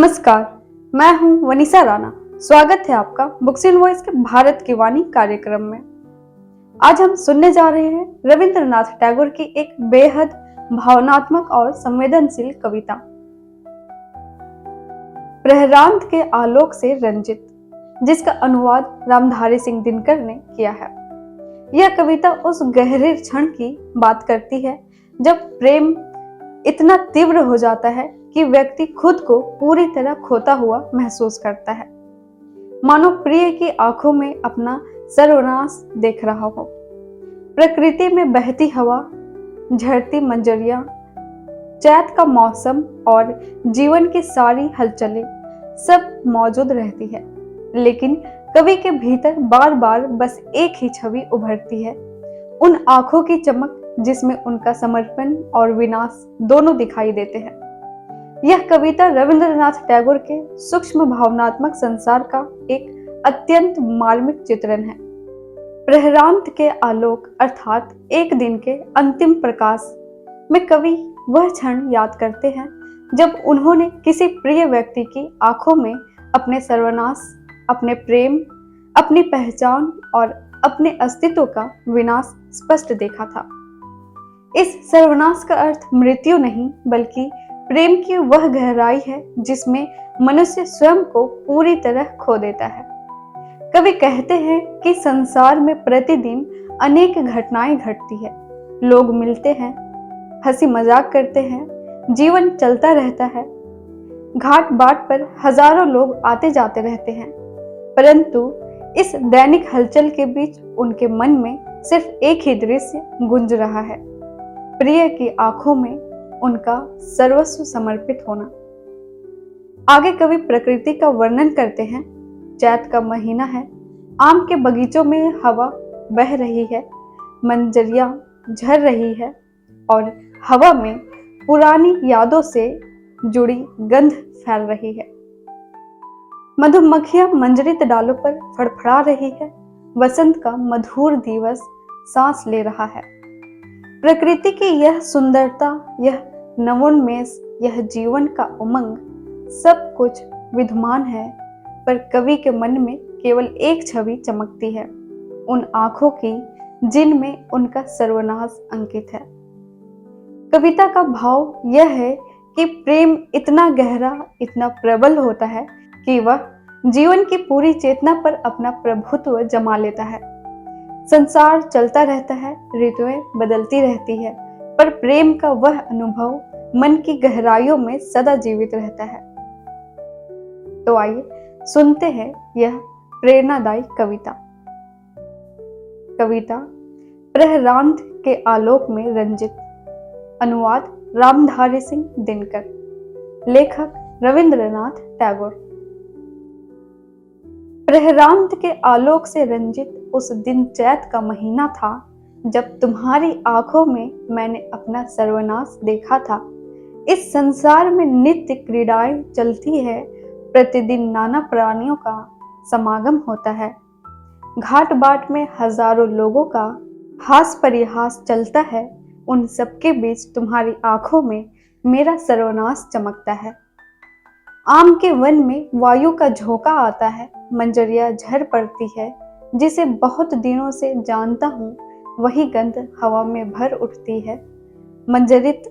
नमस्कार, मैं हूं वनीसा राणा। स्वागत है आपका बुक्स इन वॉइस के भारत की वाणी कार्यक्रम में। आज हम सुनने जा रहे हैं रविंद्रनाथ टैगोर की एक बेहद भावनात्मक और संवेदनशील कविता, प्रहरांत के आलोक से रंजित, जिसका अनुवाद रामधारी सिंह दिनकर ने किया है। यह कविता उस गहरे क्षण की बात करती है जब प्रेम इतना तीव्र हो जाता है कि व्यक्ति खुद को पूरी तरह खोता हुआ महसूस करता है, मानो प्रिय की आंखों में अपना सर्वनाश देख रहा हो। प्रकृति में बहती हवा, झड़ती मंजरियां, चैत का मौसम और जीवन की सारी हलचलें सब मौजूद रहती है, लेकिन कवि के भीतर बार बार बस एक ही छवि उभरती है, उन आंखों की चमक जिसमें उनका समर्पण और विनाश दोनों दिखाई देते हैं। यह कविता रविंद्रनाथ टैगोर के सूक्ष्म भावनात्मक संसार का एक अत्यंत मार्मिक चित्रण है। प्रहरांत के आलोक अर्थात एक दिन के अंतिम प्रकाश में कवि वह क्षण याद करते हैं जब उन्होंने किसी प्रिय व्यक्ति की आंखों में अपने सर्वनाश, अपने प्रेम, अपनी पहचान और अपने अस्तित्व का विनाश स्पष्ट देखा था। इस सर्वनाश का अर्थ मृत्यु नहीं, बल्कि प्रेम की वह गहराई है जिसमें मनुष्य स्वयं को पूरी तरह खो देता है। कवि कहते हैं कि संसार में प्रतिदिन अनेक घटनाएं घटती है, लोग मिलते हैं, हंसी मजाक करते हैं, जीवन चलता रहता है। घाट बाट पर हजारों लोग आते जाते रहते हैं, परंतु इस दैनिक हलचल के बीच उनके मन में सिर्फ एक ही दृश्य गूंज रहा है, प्रिय की आंखों में उनका सर्वस्व समर्पित होना। आगे कवि प्रकृति का वर्णन करते हैं। चैत का महीना है, आम के बगीचों में हवा बह रही है, मंजरियां झर रही है और हवा में पुरानी यादों से जुड़ी गंध फैल रही है। मधुमक्खियां मंजरित डालों पर फड़फड़ा रही है, वसंत का मधुर दिवस सांस ले रहा है। प्रकृति की यह सुंदरता, यह नवोन्मेष, यह जीवन का उमंग, सब कुछ विद्यमान है, पर कवि के मन में केवल एक छवि चमकती है, उन आंखों की जिनमें उनका सर्वनाश अंकित है। कविता का भाव यह है कि प्रेम इतना गहरा, इतना प्रबल होता है कि वह जीवन की पूरी चेतना पर अपना प्रभुत्व जमा लेता है। संसार चलता रहता है, ऋतुएं बदलती रहती है, पर प्रेम का वह अनुभव मन की गहराइयों में सदा जीवित रहता है। तो आइए सुनते हैं यह प्रेरणादायी कविता। कविता प्रहरांत के आलोक में रंजित, अनुवाद रामधारी सिंह दिनकर, लेखक रविंद्रनाथ टैगोर। प्रहरांत के आलोक से रंजित उस दिन चैत का महीना था, जब तुम्हारी आंखों में मैंने अपना सर्वनाश देखा था। इस संसार में नित्य क्रीड़ाएं चलती है, प्रतिदिन नाना प्राणियों का समागम होता है। घाट बाट में हजारों लोगों का हास परिहास चलता है, उन सबके बीच तुम्हारी आंखों में मेरा सर्वनाश चमकता है। आम के वन में वायु का झोंका आता है, मंजरियां झड़ पड़ती है, जिसे बहुत दिनों से जानता हूँ, वही गंध हवा में भर उठती है। मंजरित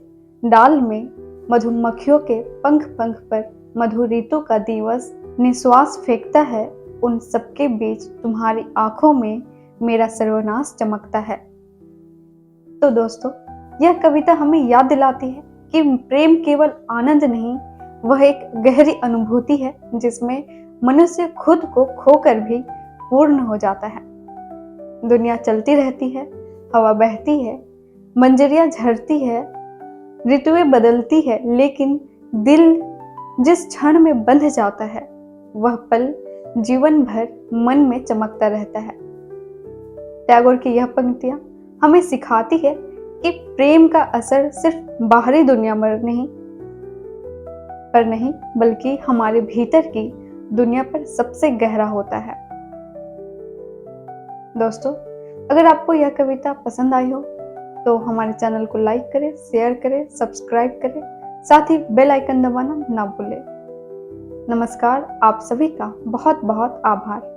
डाल में मधुमक्खियों के पंख पंख पर मधुर ऋतु का दिवस निश्वास फेंकता है, उन सबके बीच तुम्हारी आंखों में मेरा सर्वनाश चमकता है। तो दोस्तों, यह कविता हमें याद दिलाती है कि प्रेम केवल आनंद नहीं, वह एक गहरी अनुभूति है जिसमें मनुष्य खुद को खोकर भी पूर्ण हो जाता है। दुनिया चलती रहती है, हवा बहती है, मंजरियां झरती है, ऋतुएं बदलती है, लेकिन दिल जिस क्षण में बंध जाता है, वह पल जीवन भर मन में चमकता रहता है। टैगोर की यह पंक्तियां हमें सिखाती है कि प्रेम का असर सिर्फ बाहरी दुनिया में नहीं, बल्कि हमारे भीतर की दुनिया पर सबसे गहरा होता है। दोस्तों, अगर आपको यह कविता पसंद आई हो तो हमारे चैनल को लाइक करें, शेयर करें, सब्सक्राइब करें, साथ ही बेल आइकन दबाना ना भूलें। नमस्कार, आप सभी का बहुत बहुत आभार।